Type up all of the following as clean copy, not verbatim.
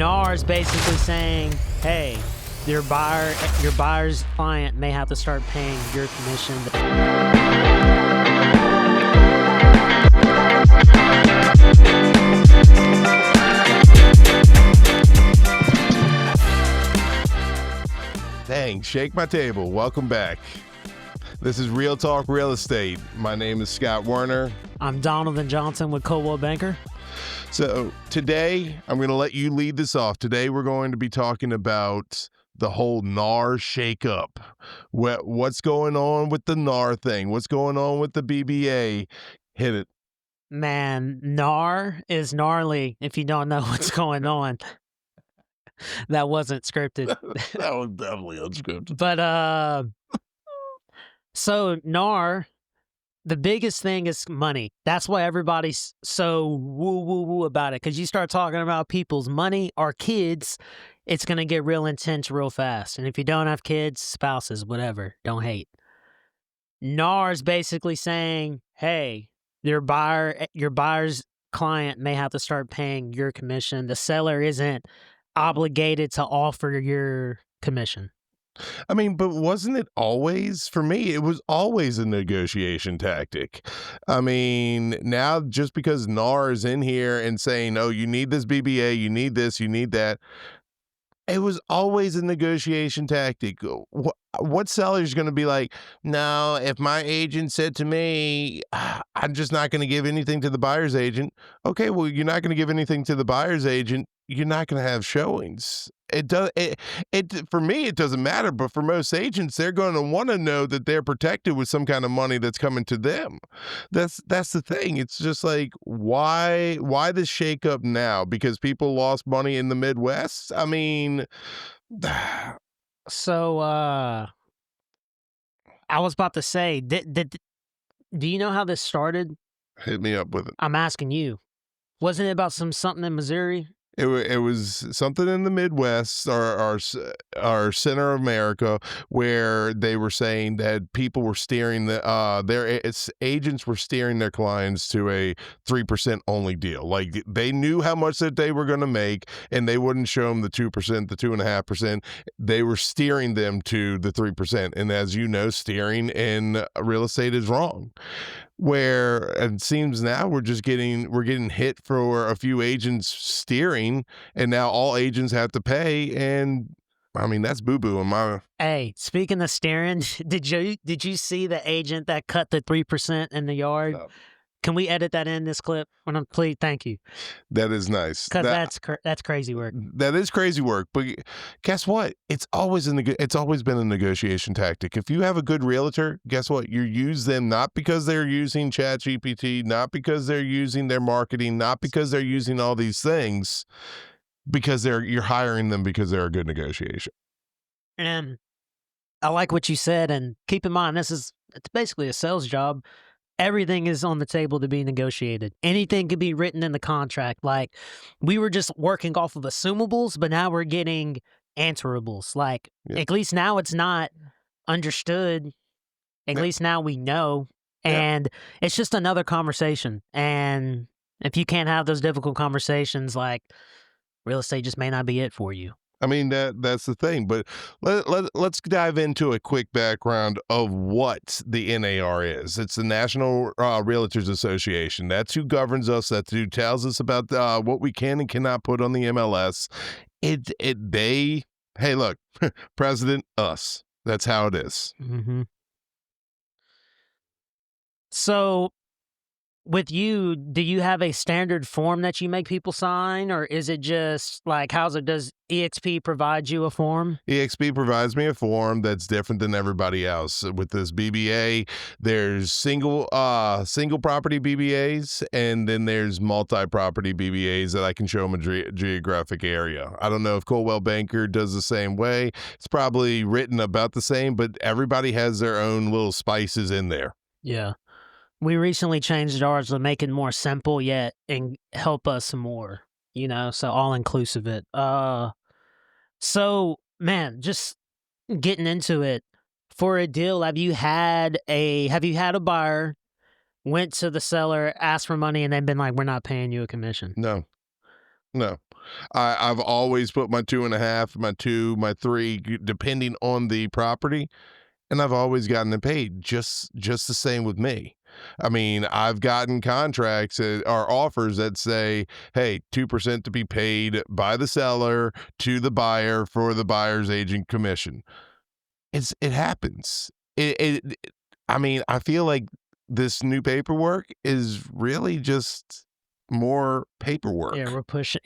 NAR is basically saying, hey, your buyer's client may have to start paying your commission. Dang, shake my table. Welcome back. This is Real Talk Real Estate. My name is Scott Werner. I'm Donovan Johnson with Coldwell Banker. So today, I'm going to let you lead this off. Today, we're going to be talking about the whole NAR shakeup. What's going on with the NAR thing? What's going on with the BBA? Hit it. Man, NAR is gnarly if you don't know what's going on. That wasn't scripted. That was definitely unscripted. But, so NAR, the biggest thing is money. That's why everybody's so woo about it. Because you start talking about people's money or kids, it's going to get real intense real fast. And if you don't have kids, spouses, whatever, don't hate. NAR is basically saying, hey, your buyer's client may have to start paying your commission. The seller isn't obligated to offer your commission. I mean, but wasn't it always, for me, it was always a negotiation tactic. I mean, now just because NAR is in here and saying, oh, you need this BBA, you need this, you need that, it was always a negotiation tactic. What seller's going to be like, no, if my agent said to me, I'm just not going to give anything to the buyer's agent. Okay, well, you're not going to give anything to the buyer's agent. You're not going to have showings. For me, it doesn't matter. But for most agents, they're going to want to know that they're protected with some kind of money that's coming to them. That's the thing. It's just like, why this shakeup now? Because people lost money in the Midwest? I mean, so I was about to say, do you know how this started? Hit me up with it. I'm asking you. Wasn't it about something in Missouri? It was something in the Midwest or our center of America where they were saying that people were steering their agents were steering their clients to a 3% only deal. Like they knew how much that they were going to make, and they wouldn't show them the 2%, the 2.5%. They were steering them to the 3%. And as you know, steering in real estate is wrong. Where it seems now we're getting hit for a few agents steering, and now all agents have to pay, and I mean that's boo-boo in my. Hey, speaking of steering, did you see the agent that cut the 3% in the yard? No. Can we edit that in this clip? Please, thank you. That is nice. Because that's crazy work. That is crazy work. But guess what? It's always been a negotiation tactic. If you have a good realtor, guess what? You use them not because they're using ChatGPT, not because they're using their marketing, not because they're using all these things, because you're hiring them because they're a good negotiation. And I like what you said. And keep in mind, it's basically a sales job. Everything is on the table to be negotiated. Anything can be written in the contract. Like, we were just working off of assumables, but now we're getting answerables. Like, At least now it's not understood. At least now we know. And it's just another conversation. And if you can't have those difficult conversations, like, real estate just may not be it for you. I mean, that's the thing, but let's dive into a quick background of what the NAR is. It's the National Realtors Association. That's who governs us. That's who tells us about what we can and cannot put on the MLS. Hey, look, President, us. That's how it is. Mm-hmm. So, with you, do you have a standard form that you make people sign, or is it just like, does EXP provide you a form? EXP provides me a form that's different than everybody else. With this BBA, there's single property BBAs, and then there's multi-property BBAs that I can show them a geographic area. I don't know if Coldwell Banker does the same way. It's probably written about the same, but everybody has their own little spices in there. Yeah. We recently changed ours to make it more simple yet and help us more, so all-inclusive it. So, man, just getting into it, for a deal, have you had a buyer, went to the seller, asked for money, and they've been like, we're not paying you a commission? No. No. I've always put my 2.5, my 2, my 3, depending on the property, and I've always gotten it paid. Just the same with me. I mean, I've gotten contracts or offers that say, "Hey, 2% to be paid by the seller to the buyer for the buyer's agent commission." It happens. I mean, I feel like this new paperwork is really just more Yeah, paperwork. we're pushing.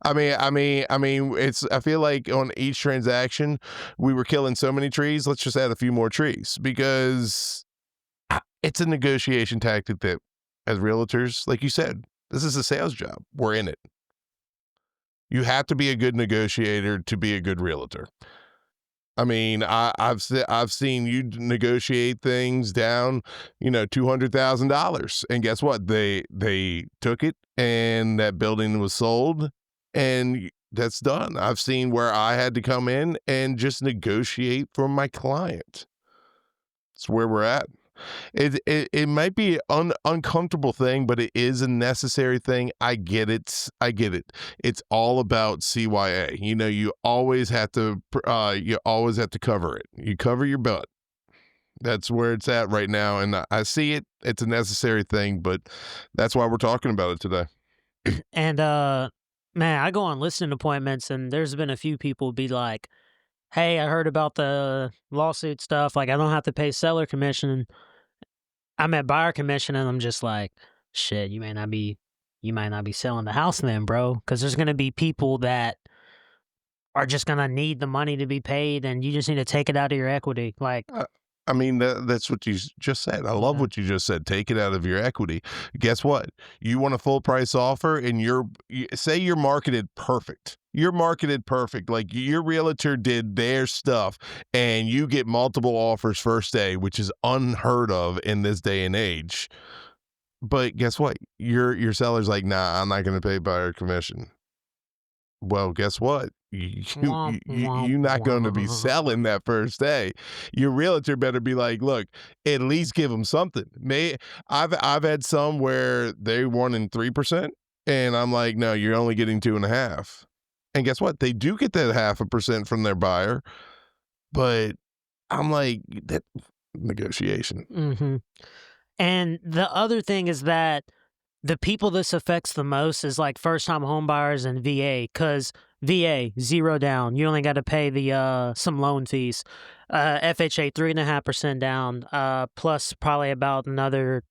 It's. I feel like on each transaction, we were killing so many trees. Let's just add a few more trees because it's a negotiation tactic that, as realtors, like you said, this is a sales job. We're in it. You have to be a good negotiator to be a good realtor. I mean, I've seen you negotiate things down, $200,000, and guess what? They took it, and that building was sold, and that's done. I've seen where I had to come in and just negotiate for my client. It's where we're at. It might be an uncomfortable thing, but it is a necessary thing. I get it. I get it. It's all about CYA. You always have to cover it. You cover your butt. That's where it's at right now, and I see it. It's a necessary thing, but that's why we're talking about it today. And man, I go on listening appointments, and there's been a few people be like, "Hey, I heard about the lawsuit stuff. Like, I don't have to pay seller commission. I'm at buyer commission," and I'm just like, "Shit, you might not be selling the house then, bro, because there's gonna be people that are just gonna need the money to be paid, and you just need to take it out of your equity." Like, Uh, that's what you just said. I love yeah, what you just said. Take it out of your equity. Guess what? You want a full price offer, and say you're marketed perfect. You're marketed perfect. Like your realtor did their stuff, and you get multiple offers first day, which is unheard of in this day and age. But guess what? Your seller's like, nah, I'm not going to pay buyer commission. Well, guess what? womp womp You're not going to be womp. selling that first day. Your realtor better be like, look, at least give them something. I've had some where they wanted 3%, and I'm like, no, you're only getting 2.5. And guess what? They do get that 0.5% from their buyer, but I'm like, that negotiation. Mhm. And the other thing is that the people this affects the most is like first time home buyers and VA, because VA, zero down. You only got to pay the some loan fees. FHA 3.5% down, plus probably about another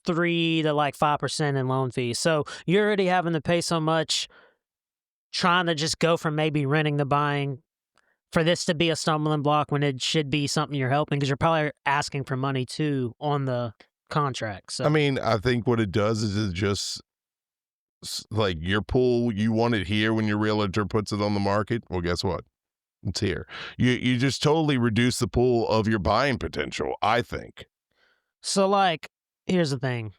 3 to like 5% in loan fees. So you're already having to pay so much trying to just go from maybe renting to buying for this to be a stumbling block when it should be something you're helping, because you're probably asking for money too on the contract. I So mean, I think what it does is it just like your pool, you want it here when your realtor puts it on the market. Well, guess what? It's here. You just totally reduce the pool of your buying potential, I think. so like here's the thing.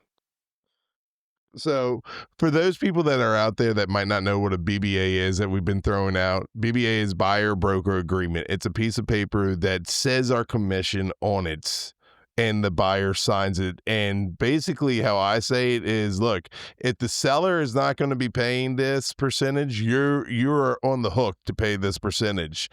So, for those people that are out there that might not know what a BBA is that we've been throwing out, BBA is buyer broker agreement. It's a piece of paper that says our commission on it and the buyer signs it. And basically how I say it is, look, if the seller is not going to be paying this percentage, you're on the hook to pay this percentage.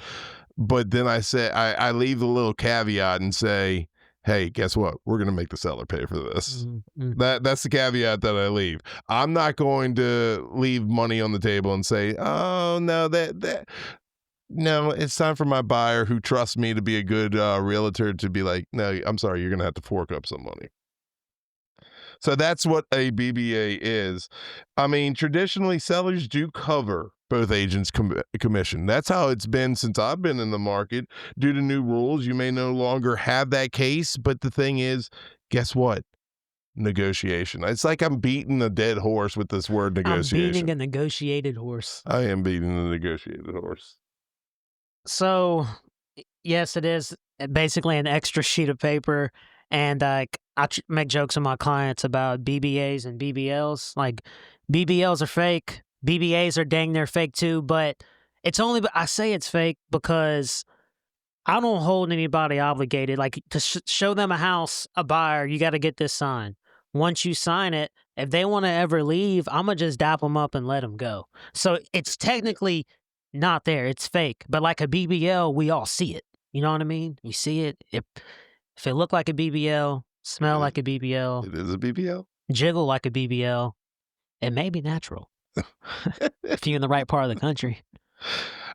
But then I leave a little caveat and say, hey, guess what? We're going to make the seller pay for this. Mm, mm. That's the caveat that I leave. I'm not going to leave money on the table and say, "Oh no, that no, it's time for my buyer who trusts me to be a good realtor to be like, no, I'm sorry, you're going to have to fork up some money." So that's what a BBA is. I mean, traditionally, sellers do cover both agents' commission. That's how it's been since I've been in the market. Due to new rules, you may no longer have that case. But the thing is, guess what? Negotiation. It's like I'm beating a dead horse with this word I'm beating negotiation. a negotiated horse. I am beating the negotiated horse. So yes, it is basically an extra sheet of paper. And make jokes with my clients about BBAs and BBLs. Like, BBLs are fake, BBAs are dang near fake too. But it's only, I say it's fake because I don't hold anybody obligated. Like, to show them a house, a buyer, you got to get this signed. once you sign it, if they want to ever leave, I'm going to just dap them up and let them go. So it's technically not there. It's fake. But like a BBL, we all see it. You know what I mean? You see it. If it look like a BBL, smell like a BBL, It is a BBL. jiggle like a BBL, it may be natural if you're in the right part of the country.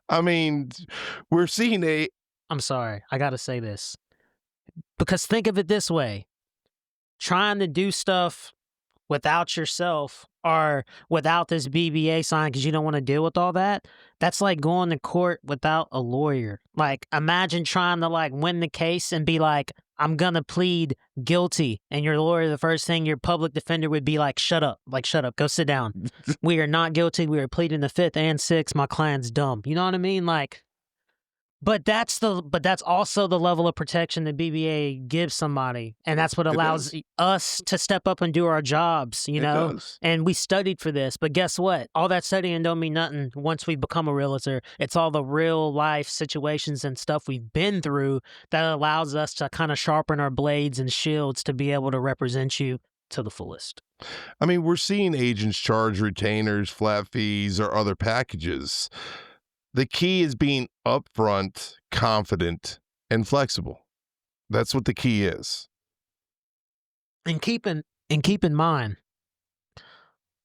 I mean, we're seeing a I'm sorry. I got to say this. Because think of it this way. Trying to do stuff without yourself or without this BBA sign because you don't want to deal with all that, that's like going to court without a lawyer. Like, imagine trying to like win the case and be like, I'm gonna plead guilty, and your lawyer, the first thing your public defender would be like, shut up, go sit down. We are not guilty. We are pleading the fifth and sixth. My client's dumb. You know what I mean? Like, but that's also the level of protection the BBA gives somebody, and that's what It allows does. us to step up and do our jobs, you It know? does. And we studied for this, but guess what? All that studying don't mean nothing once we become a realtor. It's all the real life situations and stuff we've been through that allows us to kind of sharpen our blades and shields to be able to represent you to the fullest. I mean, we're seeing agents charge retainers, flat fees, or other packages. The key is being upfront, confident, and flexible. That's what the key is. And keep in mind,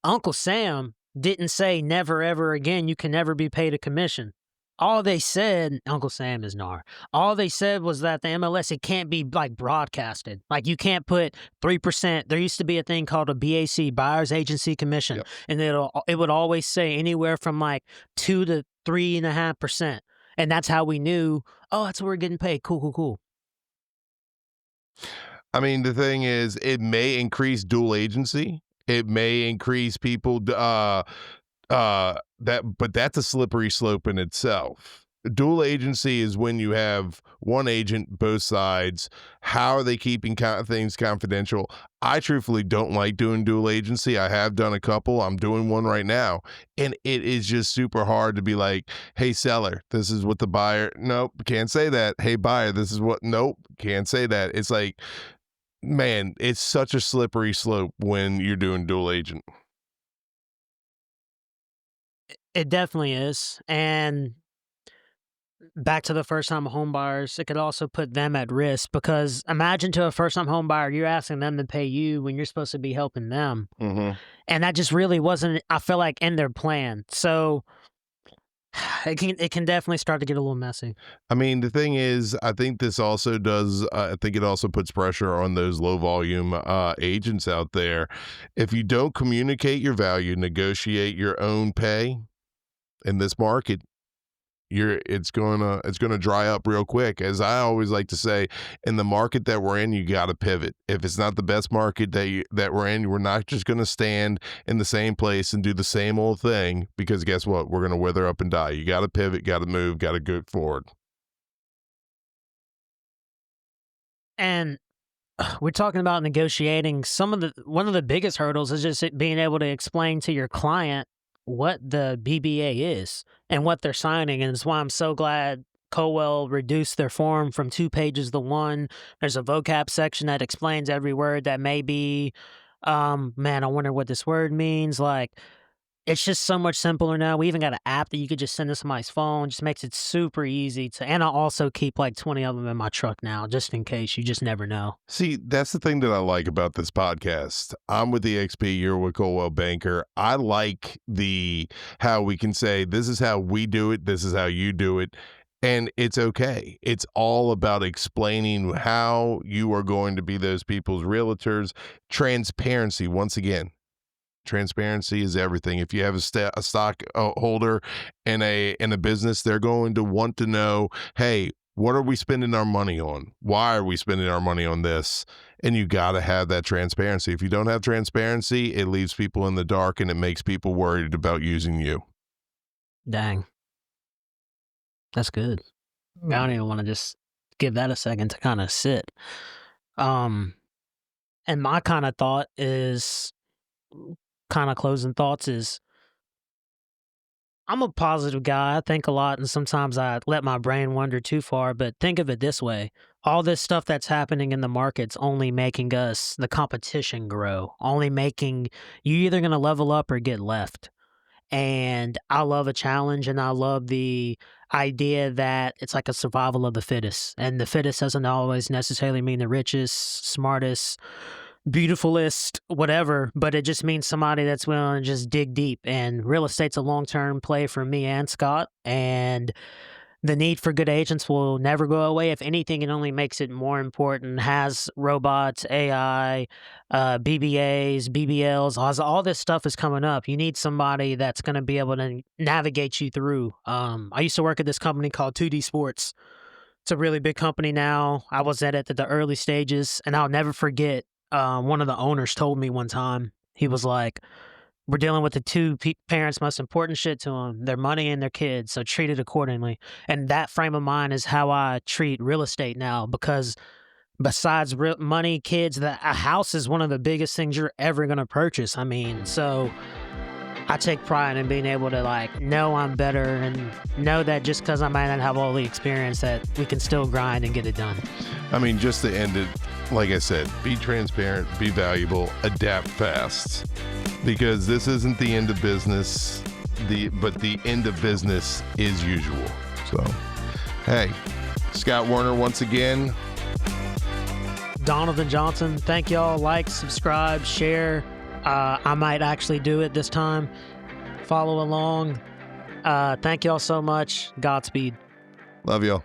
Uncle Sam didn't say never ever again you can never be paid a commission. All they said, Uncle Sam is NAR. All they said was that the MLS, it can't be like broadcasted. Like you can't put 3%. There used to be a thing called a BAC, buyer's agency commission, Yep. and it would always say anywhere from like 2 to 3.5%, and that's how we knew. Oh, that's what we're getting paid. Cool. I mean, the thing is, it may increase dual agency. It may increase people, but that's a slippery slope in itself. Dual agency is when you have one agent, both sides. How are they keeping things confidential? I truthfully don't like doing dual agency. I have done a couple. I'm doing one right now. And it is just super hard to be like, hey, seller, this is what the buyer, nope, can't say that. Hey, buyer, this is what, nope, can't say that. It's like, man, it's such a slippery slope when you're doing dual agent. It definitely is. And back to the first time home buyers, it could also put them at risk because imagine to a first time home buyer, you're asking them to pay you when you're supposed to be helping them. Mm-hmm. And that just really wasn't, I feel like, in their plan. So it can definitely start to get a little messy. I mean, the thing is, I think this also does, I think it also puts pressure on those low volume agents out there. If you don't communicate your value, negotiate your own pay in this market, it's gonna dry up real quick. As I always like to say, in the market that we're in, you got to pivot. If it's not the best market that we're in, we're not just gonna stand in the same place and do the same old thing, because guess what? We're gonna wither up and die. You got to pivot, got to move, got to go forward. And we're talking about negotiating. One of the biggest hurdles is just being able to explain to your client what the BBA is and what they're signing. And it's why I'm so glad Colwell reduced their form from 2 pages to 1. There's a vocab section that explains every word that may be, man, I wonder what this word means. Like, it's just so much simpler now. We even got an app that you could just send to somebody's phone. Just makes it super easy to, and I also keep like 20 of them in my truck now, just in case. You just never know. See, that's the thing that I like about this podcast. I'm with EXP, you're with Coldwell Banker. I like how we can say, this is how we do it, this is how you do it, and it's okay. It's all about explaining how you are going to be those people's realtors. Transparency, once again. Transparency is everything. If you have a stock holder in a business, they're going to want to know, hey, what are we spending our money on? Why are we spending our money on this? And you got to have that transparency. If you don't have transparency, it leaves people in the dark and it makes people worried about using you. Dang. That's good. I don't even want to just give that a second to kind of sit. And my kind of thought is, kind of closing thoughts is, I'm a positive guy. I think a lot, and sometimes I let my brain wander too far. But think of it this way: all this stuff that's happening in the market's only making us the competition grow, only making you either going to level up or get left. And I love a challenge, and I love the idea that it's like a survival of the fittest. And the fittest doesn't always necessarily mean the richest, smartest, beautifulest, whatever, but it just means somebody that's willing to just dig deep. And real estate's a long term play for me and Scott. And the need for good agents will never go away. If anything, it only makes it more important. Has robots, AI, BBAs, BBLs, all this stuff is coming up. You need somebody that's going to be able to navigate you through. I used to work at this company called 2D Sports. It's a really big company now. I was at it at the early stages, and I'll never forget. One of the owners told me one time, he was like, we're dealing with the two parents' most important shit to them, their money and their kids, so treat it accordingly. And that frame of mind is how I treat real estate now, because besides money, kids, a house is one of the biggest things you're ever going to purchase. I mean, so I take pride in being able to like know I'm better and know that just because I might not have all the experience, that we can still grind and get it done. I mean, just to end it, like I said, be transparent, be valuable, adapt fast, because this isn't the end of business, but the end of business is usual. So, hey, Scott Werner once again. Donovan Johnson, thank y'all. Like, subscribe, share. I might actually do it this time. Follow along. Thank y'all so much. Godspeed. Love y'all.